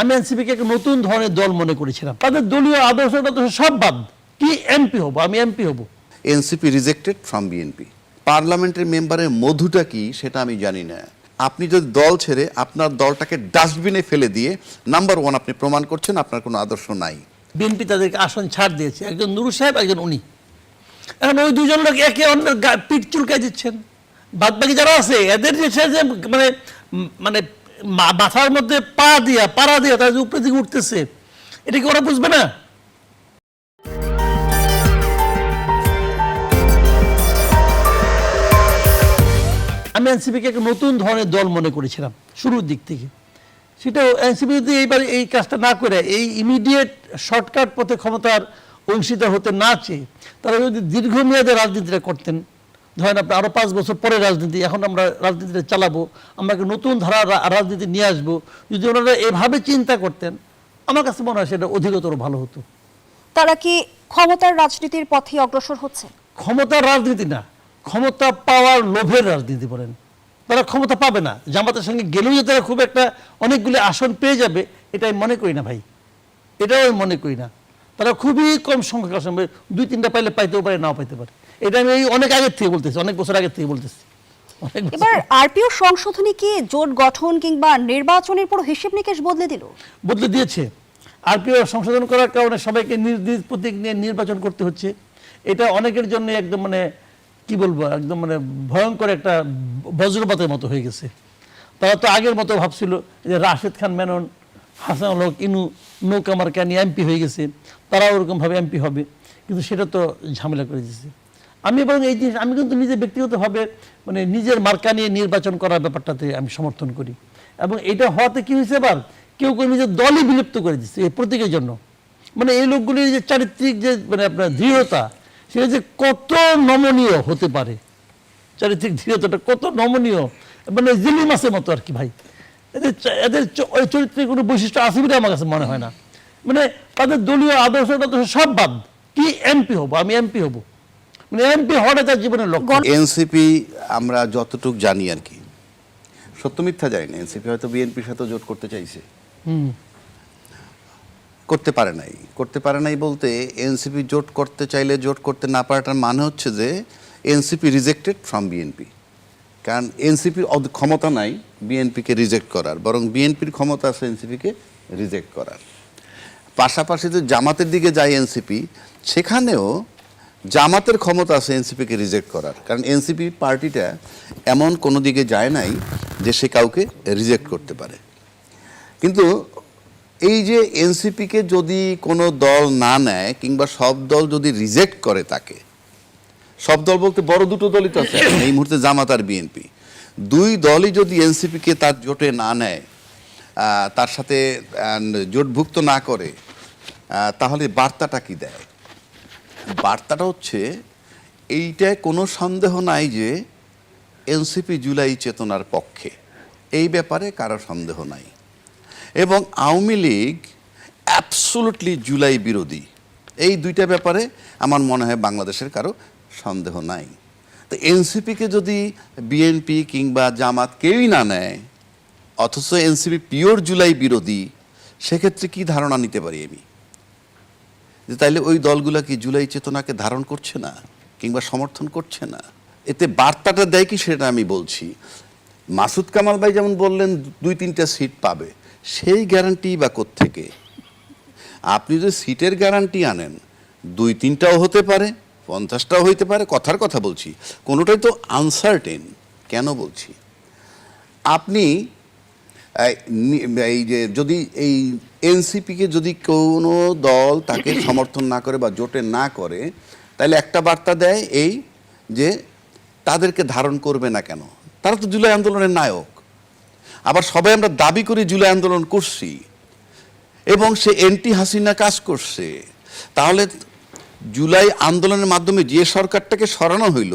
আমি এনসিপিকে একটা নতুন ধরনের দল মনে করেছিলাম। তাদের দলীয় আদর্শ সব বাদ, কি এমপি হব, আমি এমপি হব। NCP rejected from BNP. পার্লামেন্টের মেম্বারের মধুটা কি সেটা আমি জানি না। আপনি যদি দল ছেড়ে আপনার দলটাকে ডাস্টবিনে ফেলে দিয়ে নাম্বার ওয়ান আপনি প্রমাণ করছেন আপনার কোনো আদর্শ নাই। বিএনপি তাদেরকে আসন ছাড় দিয়েছে, একজন নুরু সাহেব, একজন উনি। এখন ওই দুজন লোক একে অন্যের পিঠ চুলকাই দিচ্ছেন। বাদ বাকি যারা আছে এদের যে মানে মানে মাথার মধ্যে পাড়া দিয়া তারা যে উপরের দিকে উঠতেছে, এটা কি ওরা বুঝবে না? আমি এনসিপিকে একটা নতুন ধরনের দল মনে করেছিলাম শুরুর দিক থেকে। সেটা এনসিপি যদি এইবার এই কাজটা না করে এই ইমিডিয়েট শর্টকাট পথে ক্ষমতার অংশীদার হতে না চেয়ে তারা যদি দীর্ঘমেয়াদে রাজনীতিটা করতেন, ধরেন আপনি আরও 5 বছর পরে রাজনীতি, এখন আমরা রাজনীতিটা চালাবো, আমরা একটা নতুন ধারা রাজনীতি নিয়ে আসবো, যদি ওনারা এভাবে চিন্তা করতেন আমার কাছে মনে হয় সেটা অধিকতর ভালো হতো। তারা কি ক্ষমতার রাজনীতির পথে অগ্রসর হচ্ছে? ক্ষমতার রাজনীতি না, ক্ষমতা পাওয়ার লোভের রাজনীতি বলেন। তারা ক্ষমতা পাবে না, জামাতের সঙ্গে গেলেও যে তারা খুব একটা অনেকগুলি আসন পেয়ে যাবে এটা আমি মনে করি না ভাই, এটাও আমি মনে করি না। তারা খুবই কম সংখ্যক আসন, 2-3টা পাইলে পাইতেও পারে, নাও পাইতে পারে। এটা আমি অনেক আগের থেকে বলতেছি, অনেক বছর আগের থেকে বলতেছি। এবার আরপিও সংশোধনী কি জোট গঠন কিংবা নির্বাচনের পুরো হিসেব নিকেশ বদলে দিল? বদলে দিয়েছে। আরপিও সংশোধন করার কারণে সবাইকে নিজ প্রতীক নিয়ে নির্বাচন করতে হচ্ছে। এটা অনেকের জন্য একদম মানে কি বলবো, একদম মানে ভয়ঙ্কর একটা বজ্রপাতের মতো হয়ে গেছে। তারা তো আগের মতো ভাবছিল যে রাশেদ খান মেনন, হাসান হক ইনু, নৌকা মার্কা নিয়ে এমপি হয়ে গেছে, তারাও ওরকমভাবে এমপি হবে, কিন্তু সেটা তো ঝামেলা করে দিয়েছে। আমি বরং এই জিনিস আমি কিন্তু নিজে ব্যক্তিগতভাবে মানে নিজের মার্কা নিয়ে নির্বাচন করার ব্যাপারটাতে আমি সমর্থন করি। এবং এটা হওয়াতে কি হয়েছে, এবার কেউ কেউ নিজের দলই বিলুপ্ত করে দিচ্ছে এই প্রতীকের জন্য। মানে এই লোকগুলির যে চারিত্রিক যে মানে আপনার দৃঢ়তা, সেটা যে কত নমনীয় হতে পারে, চারিত্রিক দৃঢ়তাটা কত নমনীয়, মানে জিলি মাছের মতো আর কি ভাই। এদের ওই চরিত্রের কোনো বৈশিষ্ট্য আছে বলে আমার কাছে মনে হয় না। মানে তাদের দলীয় আদর্শ সব বাদ, কি এমপি হব, আমি এমপি হব, মানে এমপি হওয়াটা তার জীবনের লক্ষ্য। এনসিপি আমরা যতটুক জানি আর কি, সত্য মিথ্যা জানি না, এনসিপি হয়তো বিএনপির সাথে জোট করতে চাইছে, করতে পারে নাই বলতে এনসিপি জোট করতে চাইলে জোট করতে না পারাটার মানে হচ্ছে যে এনসিপি রিজেক্টেড ফ্রম বিএনপি। কারণ এনসিপির ক্ষমতা নাই বিএনপিকে রিজেক্ট করার, বরং বিএনপির ক্ষমতা আছে এনসিপিকে রিজেক্ট করার। পাশাপাশি যে জামাতের দিকে যায় এনসিপি, সেখানেও জামাতের ক্ষমতা আছে এনসিপিকে রিজেক্ট করার, কারণ এনসিপি পার্টিটা এমন কোনো দিকে যায় নাই যে সে কাউকে রিজেক্ট করতে পারে। কিন্তু এই যে এনসিপিকে যদি কোনো দল না নেয় কিংবা সব দল যদি রিজেক্ট করে তাকে, সব দল বলতে বড় দুটো দলই তো আছে এই মুহূর্তে, জামাত আর বিএনপি, দুই দলই যদি এনসিপিকে তার জোটে না নেয়, তার সাথে জোটভুক্ত না করে, তাহলে বার্তাটা কি দেয়? বার্তাটা হচ্ছে এইটায় কোনো সন্দেহ নাই যে এনসিপি জুলাই চেতনার পক্ষে, এই ব্যাপারে কারো সন্দেহ নাই। এবং আওয়ামী লীগ অ্যাবসোলুটলি জুলাই বিরোধী, এই দুইটা ব্যাপারে আমার মনে হয় বাংলাদেশের কারো সন্দেহ নাই। তো এনসিপিকে যদি বিএনপি কিংবা জামাত কেউই না নেয়, অথচ এনসিপি পিওর জুলাই বিরোধী, সেক্ষেত্রে কি ধারণা নিতে পারি আমি যে তাইলে ওই দলগুলা কি জুলাই চেতনাকে ধারণ করছে না কিংবা সমর্থন করছে না? এতে বার্তাটা দেয় কি সেটা আমি বলছি। মাসুদ কামাল ভাই যেমন বললেন 2-3টা সিট পাবে, সেই গ্যারান্টি বা কোত্থেকে? আপনি যদি সিটের গ্যারান্টি আনেন, 2-3টাও হতে পারে, 50টাও হইতে পারে, কথার কথা বলছি, কোনোটাই তো আনসার্টেন। কেন বলছি? আপনি এই যে যদি এই এনসিপিকে যদি কোনো দল তাকে সমর্থন না করে বা জোটে না করে, তাহলে একটা বার্তা দেয় এই যে তাদেরকে ধারণ করবে না কেন, তারা তো জুলাই আন্দোলনের নায়ক। আবার সবাই আমরা দাবি করি জুলাই আন্দোলন করছি এবং সে এন্টি হাসিনা কাজ করছে, তাহলে জুলাই আন্দোলনের মাধ্যমে যে সরকারটাকে সরানো হইল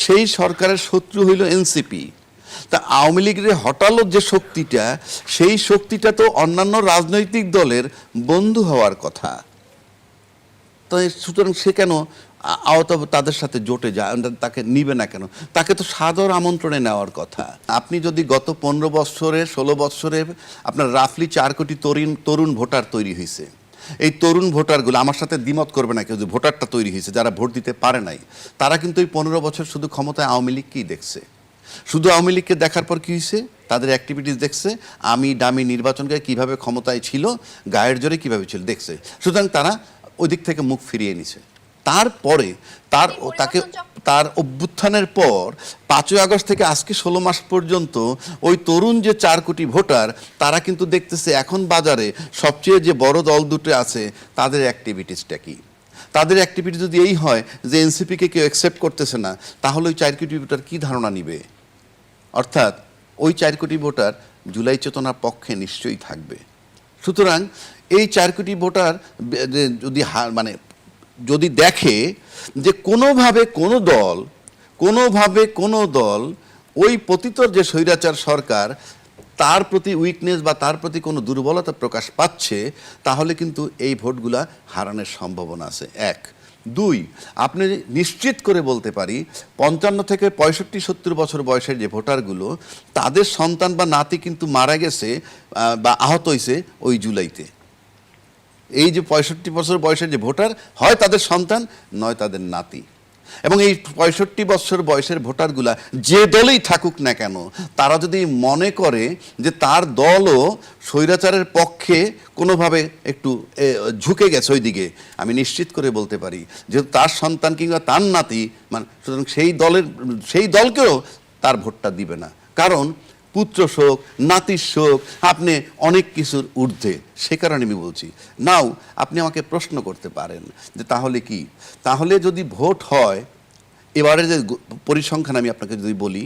সেই সরকারের শত্রু হইল এনসিপি। তা আওয়ামী লীগের হটালো যে শক্তিটা, সেই শক্তিটা তো অন্যান্য রাজনৈতিক দলের বন্ধু হওয়ার কথা। তো সুতরাং সে কেন আওতা তাদের সাথে জোটে যায়, তাকে নিবে না কেন? তাকে তো সাদর আমন্ত্রণে নেওয়ার কথা। আপনি যদি গত 15 বছরে 16 বছরে আপনার রাফলি 4 কোটি তরুণ ভোটার তৈরি হয়েছে, এই তরুণ ভোটারগুলো আমার সাথে দ্বিমত করবে না কেউ, যে ভোটারটা তৈরি হয়েছে যারা ভোট দিতে পারে নাই, তারা কিন্তু এই 15 বছর শুধু ক্ষমতায় আওয়ামী লীগকেই দেখছে। শুধু আওয়ামী লীগকে দেখার পর কী হয়েছে? তাদের অ্যাক্টিভিটিস দেখছে, আমি ডামি নির্বাচনকে কিভাবে ক্ষমতায় ছিল, গায়ের জোরে কিভাবে ছিল দেখছে, সুতরাং তারা ওই দিক থেকে মুখ ফিরিয়ে নিছে। তারপরে তার অভ্যুত্থানের পর 5ই আগস্ট থেকে আজকে 16 মাস পর্যন্ত ওই তরুণ যে 4 কোটি ভোটার, তারা কিন্তু দেখতেছে এখন বাজারে সবচেয়ে যে বড় দল দুটো আছে তাদের অ্যাক্টিভিটিসটা কি। তাদের অ্যাক্টিভিটি যদি এই হয় যে এনসিপিকে কেউ অ্যাকসেপ্ট করতেছে না, তাহলে ওই 4 কোটি ভোটার কী ধারণা নিবে? অর্থাৎ ওই 4 কোটি ভোটার জুলাই চেতনার পক্ষে নিশ্চয়ই থাকবে। সুতরাং এই 4 কোটি ভোটার যদি যদি দেখে যে কোনোভাবে কোনো দল ওই পতিতর যে স্বৈরাচার সরকার, তার প্রতি উইকনেস বা তার প্রতি কোনো দুর্বলতা প্রকাশ পাচ্ছে, তাহলে কিন্তু এই ভোটগুলা হারানোর সম্ভাবনা আছে। 1, 2, আপনি নিশ্চিত করে বলতে পারি 55 থেকে 65-70 বছর বয়সের যে ভোটারগুলো, তাদের সন্তান বা নাতি কিন্তু মারা গেছে বা আহত হয়েছে ওই জুলাইতে। এই যে 65 বছর বয়সের যে ভোটার, হয় তাদের সন্তান নয় তাদের নাতি। এবং এই 65 বছর বয়সের ভোটারগুলা যে দলেই থাকুক না কেন, তারা যদি মনে করে যে তার দলও স্বৈরাচারের পক্ষে কোনোভাবে একটু ঝুঁকে গেছে ওই দিকে, আমি নিশ্চিত করে বলতে পারি যেহেতু তার সন্তান কিংবা তার নাতি, সুতরাং সেই দলকেও তার ভোটটা দিবে না। কারণ পুত্র শোক, নাতির শোক, আপনি অনেক কিছুর ঊর্ধ্বে। সে কারণে আমি বলছি। নাও আপনি আমাকে প্রশ্ন করতে পারেন যে তাহলে কি, তাহলে যদি ভোট হয়, এবারে যে পরিসংখ্যান আমি আপনাকে যদি বলি,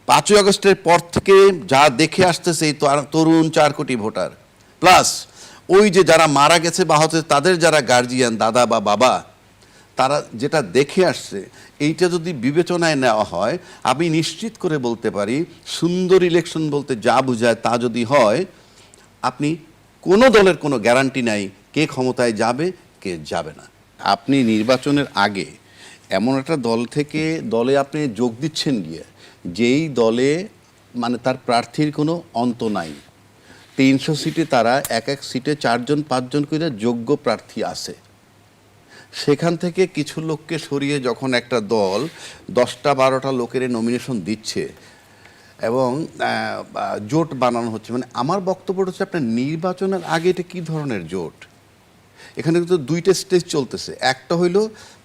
5ই আগস্টের পর থেকে যা দেখে আসতেছে এই তরুণ 4 কোটি ভোটার, প্লাস ওই যে যারা মারা গেছে বা হচ্ছে তাদের যারা গার্জিয়ান, দাদা বা বাবা, তারা যেটা দেখে আসছে, এইটা যদি বিবেচনায় নেওয়া হয়, আমি নিশ্চিত করে বলতে পারি সুন্দর ইলেকশন বলতে যা বোঝায় তা যদি হয়, আপনি কোনো দলের কোনো গ্যারান্টি নাই কে ক্ষমতায় যাবে কে যাবে না। আপনি নির্বাচনের আগে এমন একটা দলে আপনি যোগ দিচ্ছেন গিয়ে, যেই দলে তার প্রার্থীর কোনো অন্ত নাই, 300 সিটে তারা এক সিটে 4জন 5জন করে যোগ্য প্রার্থী আছে। সেখান থেকে কিছু লোককে সরিয়ে যখন একটা দল 10টা 12টা লোকের নমিনেশন দিচ্ছে এবং জোট বানানো হচ্ছে, আমার বক্তব্য হচ্ছে আপনার নির্বাচনের আগে এটা কী ধরনের জোট? এখানে কিন্তু 2টা স্টেজ চলতেছে। একটা হইল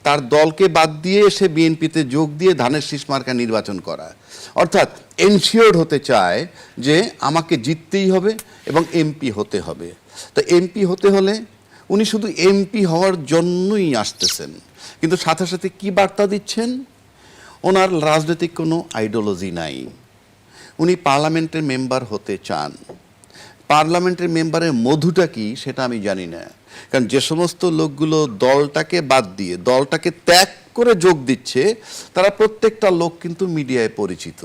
তার দলকে বাদ দিয়ে এসে বিএনপিতে যোগ দিয়ে ধানের শীষ মার্কা নির্বাচন করা, অর্থাৎ এনশিওর্ড হতে চায় যে আমাকে জিততেই হবে এবং এমপি হতে হবে। তো এমপি হতে হলে উনি শুধু এমপি হওয়ার জন্যই আসতেছেন, কিন্তু সাথে সাথে কি বার্তা দিচ্ছেন? ওনার রাজনৈতিক কোনো আইডিওলজি নাই, উনি পার্লামেন্টের মেম্বার হতে চান। পার্লামেন্টের মেম্বারের মধুটা কি সেটা আমি জানি না, কারণ যে সমস্ত লোকগুলো দলটাকে বাদ দিয়ে দলটাকে ত্যাগ করে যোগ দিচ্ছে, তারা প্রত্যেকটা লোক কিন্তু মিডিয়ায় পরিচিত।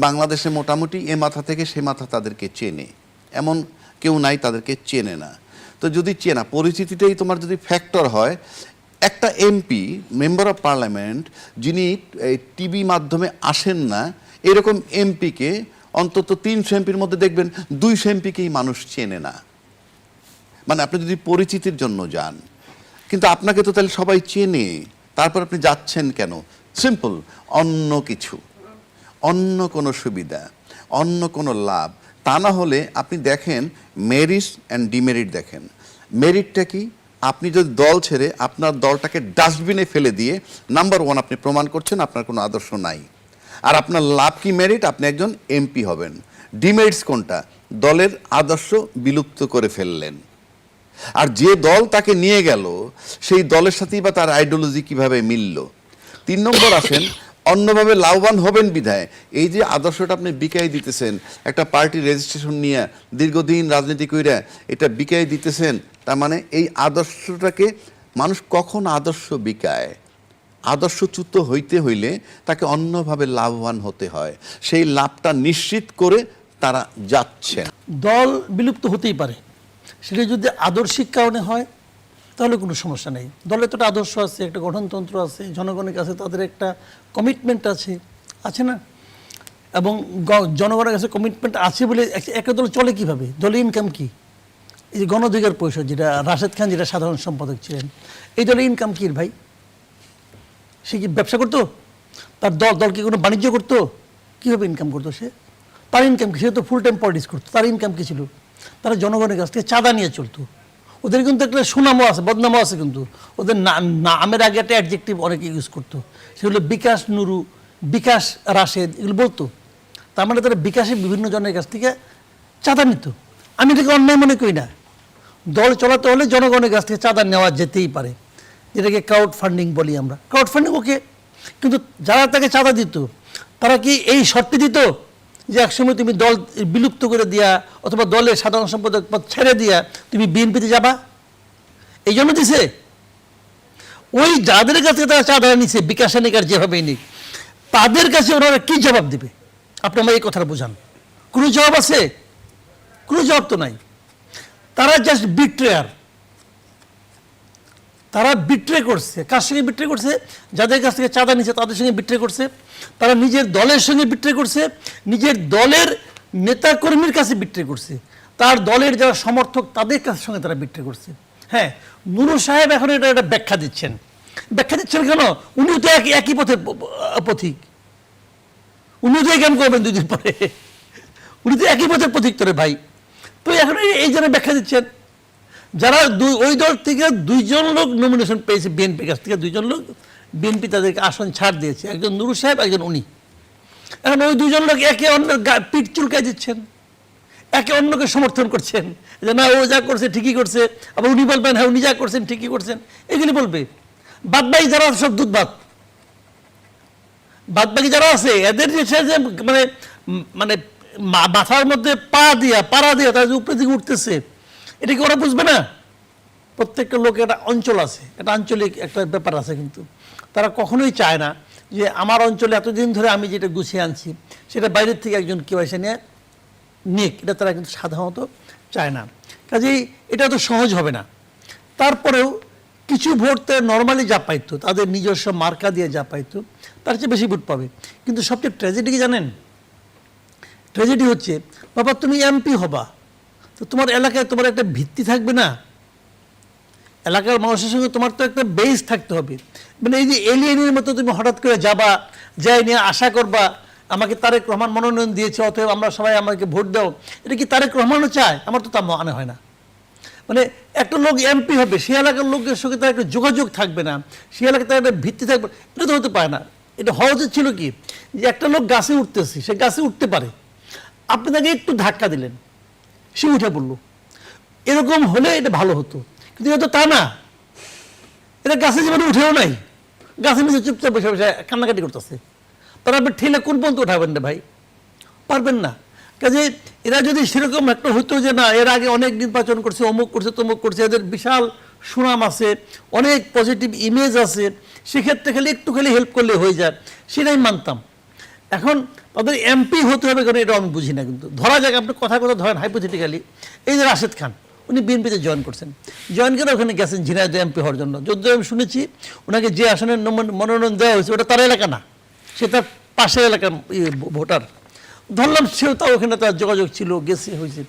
বাংলাদেশে মোটামুটি এ মাথা থেকে সে মাথা তাদেরকে চেনে, এমন কেউ নাই তাদেরকে চেনে না। তো যদি চেনা পরিচিতিটাই তোমার যদি ফ্যাক্টর হয়, একটা এমপি, মেম্বার অফ পার্লামেন্ট, যিনি টিভি মাধ্যমে আসেন না, এরকম এমপিকে অন্তত 300 এমপির মধ্যে দেখবেন 200 এমপিকেই মানুষ চেনে না। আপনি যদি পরিচিতির জন্য যান, কিন্তু আপনাকে তো তাহলে সবাই চেনে, তারপর আপনি যাচ্ছেন কেন? সিম্পল, অন্য কিছু, অন্য কোনো সুবিধা, অন্য কোনো লাভ। তা না হলে আপনি দেখেন মেরিট অ্যান্ড ডিমেরিট দেখেন। মেরিটটা কি? আপনি যদি দল ছেড়ে আপনার দলটাকে ডাস্টবিনে ফেলে দিয়ে নাম্বার 1 আপনি প্রমাণ করছেন আপনার কোনো আদর্শ নাই। আর আপনার লাভ কি? মেরিট, আপনি একজন এমপি হবেন। ডিমেরিটস কোনটা? দলের আদর্শ বিলুপ্ত করে ফেললেন। আর যে দল তাকে নিয়ে গেল সেই দলের সাথেই বা তার আইডিওলজি কিভাবে মিলল। 3 নম্বর আসেন, অন্যভাবে লাভবান হবেন বিধায় এই যে আদর্শটা আপনি বিকাই দিতেছেন, একটা পার্টি রেজিস্ট্রেশন নিয়ে দীর্ঘদিন রাজনীতি কইরা এটা বিকাই দিতেছেন, তার মানে এই আদর্শটাকে মানুষ কখন আদর্শ বিকায়? আদর্শচ্যুত হইতে হইলে তাকে অন্যভাবে লাভবান হতে হয়, সেই লাভটা নিশ্চিত করে তারা যাচ্ছেন। দল বিলুপ্ত হতেই পারে, সেটা যদি আদর্শিক কারণে হয়, তাহলে কোনো সমস্যা নেই। দলের তো একটা আদর্শ আছে, একটা গঠনতন্ত্র আছে, জনগণের কাছে তাদের একটা কমিটমেন্ট আছে, আছে না? এবং জনগণের কাছে কমিটমেন্ট আছে বলে একটা দল চলে কিভাবে? দলের ইনকাম কি? এই যে গণ অধিকার পরিষদ, যেটা রাশেদ খান যেটা সাধারণ সম্পাদক ছিলেন, এই দলের ইনকাম কি ভাই? সে কি ব্যবসা করতো? তার দল কি কোনো বাণিজ্য করতো? কীভাবে ইনকাম করতো সে? তার ইনকাম কি? সে তো ফুল টাইম পলিটিক্স করতো। তার ইনকাম কি ছিল? তারা জনগণের কাছ থেকে চাঁদা নিয়ে চলতো। ওদের কিন্তু একটা সুনামও আছে, বদনামও আছে কিন্তু। ওদের নামের আগে একটা অ্যাডজেক্টিভ অনেকে ইউজ করতো, সেগুলো বিকাশ নুরু, বিকাশ রাশেদ, এগুলো বলতো। তার মানে তারা বিকাশে বিভিন্ন জনের কাছ থেকে চাঁদা নিত। আমি এটাকে অন্যায় মনে করি না। দল চলাতে হলে জনগণের কাছ থেকে চাঁদা নেওয়া যেতেই পারে, যেটাকে ক্রাউড ফান্ডিং বলি আমরা। ক্রাউড ফান্ডিং ওকে, কিন্তু যারা তাকে চাঁদা দিত তারা কি এই শর্তে দিত যে একসময় তুমি দল বিলুপ্ত করে দিয়া অথবা দলের সাধারণ সম্পাদক পদ ছেড়ে দিয়া তুমি বিএনপিতে যাবা? এই জন্য দিছে? ওই যাদের কাছে তারা চাঁদা নিছে, বিকাশ নিকার যেভাবে নিক, তাদের কাছে ওনারা কি জবাব দেবে? আপনি আমার এই কথাটা বোঝান। কোনো জবাব আছে? কোনো জবাব তো নাই। তারা জাস্ট বিট্রেয়ার। তারা বিট্রে করছে। কার সঙ্গে বিট্রে করছে? যাদের কাছ থেকে চাঁদা নিচ্ছে তাদের সঙ্গে বিট্রে করছে। তারা নিজের দলের সঙ্গে বিট্রে করছে, নিজের দলের নেতাকর্মীর কাছে বিট্রে করছে, তার দলের যারা সমর্থক তাদের কাছে সঙ্গে তারা বিট্রে করছে। হ্যাঁ, নুরুল সাহেব এখন এটা ব্যাখ্যা দিচ্ছেন। ব্যাখ্যা দিচ্ছেন কেন? উনিও তো একই পথের পথিক। উনিও তো কেমন করবেন দুদিন পরে? উনি তো একই পথের পথিক তোরে ভাই। তো এখন এই জন্য ব্যাখ্যা দিচ্ছেন। যারা ওই দল থেকে 2 জন লোক নমিনেশন পেয়েছে বিএনপির কাছ থেকে, 2 জন লোক বিএনপি তাদেরকে আসন ছাড় দিয়েছে, একজন নুরুল সাহেব, একজন উনি। এখন ওই 2 জন লোক একে অন্যের পিঠ চুলকায় দিচ্ছেন, একে অন্যকে সমর্থন করছেন যে না ও যা করছে ঠিকই করছে, আবার উনি বলবেন হ্যাঁ উনি যা করছেন ঠিকই করছেন, এগুলি বলবে। বাদবাকি যারা সব দুধভাত, বাদবাকি যারা আছে এদের যে মানে মানে মাথার মধ্যে পাড়া দিয়া তারা যে উপরের দিকে উঠতেছে, এটা কি ওরা বুঝবে না? প্রত্যেকটা লোকের একটা অঞ্চল আছে, একটা আঞ্চলিক একটা ব্যাপার আছে, কিন্তু তারা কখনোই চায় না যে আমার অঞ্চলে এতদিন ধরে আমি যেটা গুছিয়ে আনছি সেটা বাইরের থেকে একজন কেউ এসে নিক, এটা তারা কিন্তু সাধারণত চায় না। কাজেই এটা তো সহজ হবে না। তারপরেও কিছু ভোট নর্মালি যা পাইতো, তাদের নিজস্ব মার্কা দিয়ে যা পাইতো, তার চেয়ে বেশি ভোট পাবে। কিন্তু সবচেয়ে ট্র্যাজেডি কি জানেন? ট্র্যাজেডি হচ্ছে, বাবা তুমি এমপি হবা, তো তোমার এলাকায় তোমার একটা ভিত্তি থাকবে না? এলাকার মানুষের সঙ্গে তোমার তো একটা বেস থাকতে হবে। মানে এই যে এলিয়েনের মতো তুমি হঠাৎ করে যাবা, যাই নিয়ে আশা করবা আমাকে তারেক রহমান মনোনয়ন দিয়েছে অতএব আমরা সবাই আমাকে ভোট দাও, এটা কি তারেক রহমানও চায়? আমার তো তা মনে হয় না। মানে একটা লোক এমপি হবে, সে এলাকার লোকের সঙ্গে তার একটা যোগাযোগ থাকবে না, সে এলাকায় তার একটা ভিত্তি থাকবে, এটা তো হতে পারে না। এটা হওয়া উচিত ছিল কি, যে একটা লোক গাছে উঠতেছে, সে গাছে উঠতে পারে, আপনি তাকে একটু ধাক্কা দিলেন, সে উঠে পড়লো, এরকম হলে এটা ভালো হতো। কিন্তু এটা তো তা না। এটা গাছে জীবনে উঠেও নাই, গাছের নিচে চুপচাপ বসে বসে কান্নাকাটি করতেছে। তারা আপনি ঠেলে কোন পর্যন্ত উঠাবেন না ভাই? পারবেন না। কাজে এরা যদি সেরকম একটা হতো যে না এর আগে অনেক নির্বাচন করছে, অমুক করছে, তমুক করছে, এদের বিশাল সুনাম আছে, অনেক পজিটিভ ইমেজ আছে, সেক্ষেত্রে একটু খালি হেল্প করলে হয়ে যায়, সেটাই মানতাম। এখন তাদের এমপি হতে হবে কেন এটা আমি বুঝি না। কিন্তু ধরা যাক, আপনি কথা ধরেন হাইপোথেটিক্যালি, এই যে রাশেদ খান, উনি বিএনপিতে জয়েন করছেন, জয়েন করে ওখানে গেছেন ঝিনাইদহ এমপি হওয়ার জন্য। যদিও আমি শুনেছি ওনাকে যে আসনের মনোনয়ন দেওয়া হয়েছে ওটা তার এলাকা না, সে তার পাশের এলাকার ভোটার। ধরলাম সেও তাও ওখানে তার যোগাযোগ ছিল, গেছে, হয়েছে।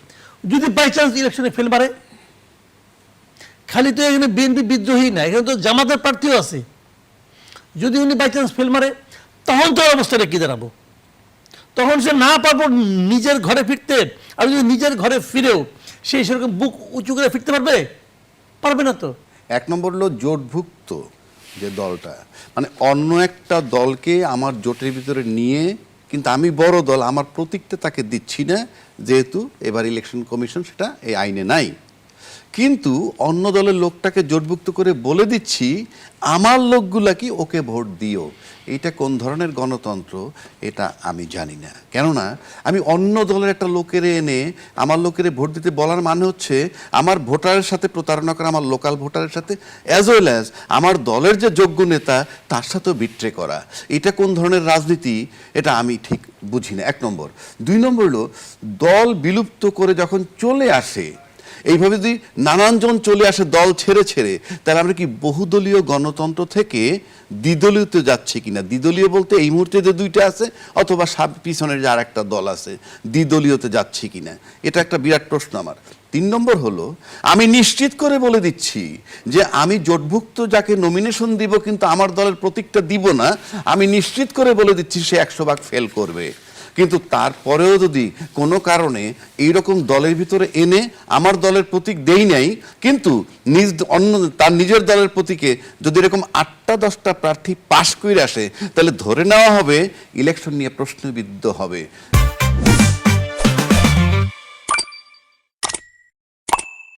যদি বাই চান্স ইলেকশনে ফেল মারে, খালি তো এখানে বিএনপি বিদ্রোহী না, এখানে তো জামাতের প্রার্থীও আছে। যদি উনি বাই চান্স ফেল মারে, তখন তো অবস্থাটা কি দাঁড়াবো? তখন সে না পারবো নিজের ঘরে ফিরতে। আর যদি নিজের ঘরে ফিরেও সে সেরকম বুক উঁচু করে ফিরতে পারবে? পারবে না তো। 1 নম্বর হলো জোটভুক্ত যে দলটা, মানে অন্য একটা দলকে আমার জোটের ভিতরে নিয়ে, কিন্তু আমি বড় দল, আমার প্রতীকটা তাকে দিচ্ছি না, যেহেতু এবার ইলেকশন কমিশন সেটা এই আইনে নাই। কিন্তু অন্য দলের লোকটাকে জোটভুক্ত করে বলে দিচ্ছি আমার লোকগুলা কি ওকে ভোট দিও। এটা কোন ধরনের গণতন্ত্র এটা আমি জানি না। কেননা আমি অন্য দলের একটা লোকের এনে আমার লোকের ভোট দিতে বলার মানে হচ্ছে আমার ভোটারের সাথে প্রতারণা করা, আমার লোকাল ভোটারের সাথে, অ্যাজ ওয়েল অ্যাজ আমার দলের যে যোগ্য নেতা তার সাথেও বিট্রে করা। এটা কোন ধরনের রাজনীতি এটা আমি ঠিক বুঝি না, 1 নম্বর। 2 নম্বর হলো দল বিলুপ্ত করে যখন চলে আসে, এইভাবে যদি নানানজন চলে আসে দল ছেড়ে ছেড়ে, তাহলে আমরা কি বহুদলীয় গণতন্ত্র থেকে দ্বিদলীয়তে যাচ্ছে কিনা? দ্বিদলীয় বলতে এই মুহূর্তে যে দুইটা আছে, অথবা পিছনের যে আর একটা দল আছে, দ্বিদলীয়তে যাচ্ছে কিনা, এটা একটা বিরাট প্রশ্ন আমার। 3 নম্বর হলো, আমি নিশ্চিত করে বলে দিচ্ছি যে আমি জোটভুক্ত যাকে নমিনেশন দিব কিন্তু আমার দলের প্রতীকটা দিব না, আমি নিশ্চিত করে বলে দিচ্ছি সে 100 ভাগ ফেল করবে। কিন্তু তারপরেও যদি কোনো কারণে এইরকম দলের ভিতরে এনে আমার দলের প্রতীক দেই নাই, কিন্তু তার নিজের দলের প্রতীকে যদি এরকম 8টা 10টা প্রার্থী পাশ করে আসে, তাহলে ধরে নেওয়া হবে ইলেকশন নিয়ে প্রশ্নবিদ্ধ হবে।